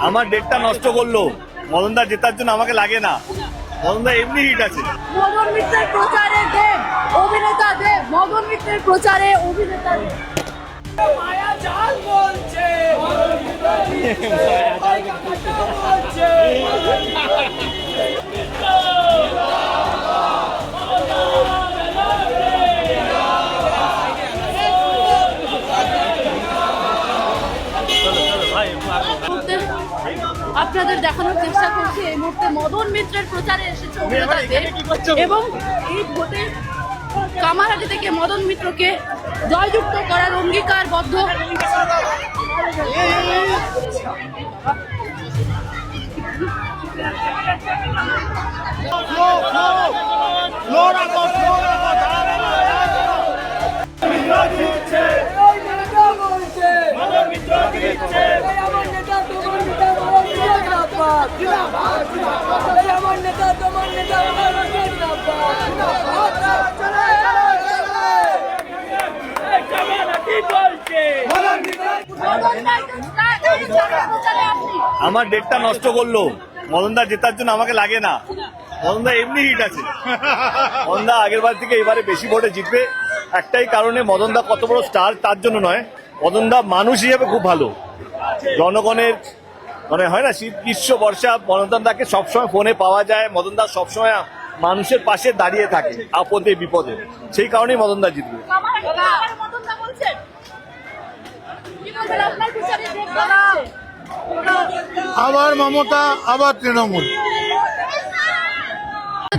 আমার ডেটটা নষ্ট করলো। মদনদা জেতার জন্য আমাকে লাগে না, মদনদা এমনি হিট আছে। মদন মিত্রের প্রচারে দেব, অভিনেতা দেব, মদন মিত্রের প্রচারে অভিনেতা দেব। মায়া জাল বলছে, আপনাদের দেখানোর চেষ্টা করছি এই মুহূর্তে মদন মিত্রের প্রচারে এসেছে অভিনেতা দেব এবং এই ভোটে কামারহাটি থেকে মদন মিত্রকে জয়যুক্ত করার অঙ্গীকারবদ্ধ। আমার ডেটটা নষ্ট করলো। মদনদা জেতার জন্য আমাকে লাগে না, মদনদা এমনি হিট আছে। মদনদা আগের বার থেকে এবারে বেশি ভোটে জিতবে, একটাই কারণে, মদনদা কত বড় স্টার তার জন্য নয়, মদনদা মানুষ হিসেবে খুব ভালো। জনগণের মানে হয় না শীত গ্রীষ্ম বর্ষা, মদনদাকে সবসময় ফোনে পাওয়া যায়। মদনদা সবসময় মানুষের পাশে দাঁড়িয়ে থাকে আপদে বিপদে, সেই কারণেই মদনদা জিতবে। আবার মমতা, আবার তৃণমূল।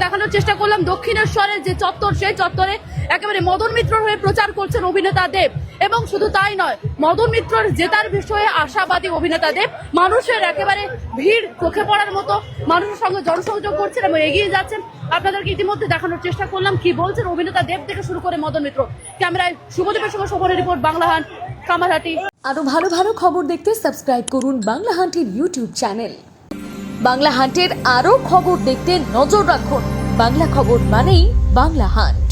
দেখানোর চেষ্টা করলাম দক্ষিণেশ্বরের যে চত্বর, সেই চত্বরে একেবারে মদন মিত্রর হয়ে প্রচার করছেন অভিনেতা দেব। এবং শুধু তাই নয়, মদন মিত্রর জেতার বিষয়ে আশাবাদী অভিনেতা দেব। মানুষের একেবারে ভিড় চোখে পড়ার মতো, মানুষের সঙ্গে জনসংযোগ করছেন এবং এগিয়ে যাচ্ছেন। আপনাদেরকে ইতিমধ্যে দেখানোর চেষ্টা করলাম কি বলছেন অভিনেতা দেব থেকে শুরু করে মদন মিত্র। ক্যামেরায় শুভদীপের সঙ্গে শোভনের রিপোর্ট, বাংলাহান, কামারহাটি। আরো ভালো ভালো খবর দেখতে সাবস্ক্রাইব করুন বাংলাহান্টের ইউটিউব চ্যানেল। বাংলাহান্টের আরো খবর দেখতে নজর রাখুন। বাংলা খবর মানেই বাংলাহান্ট।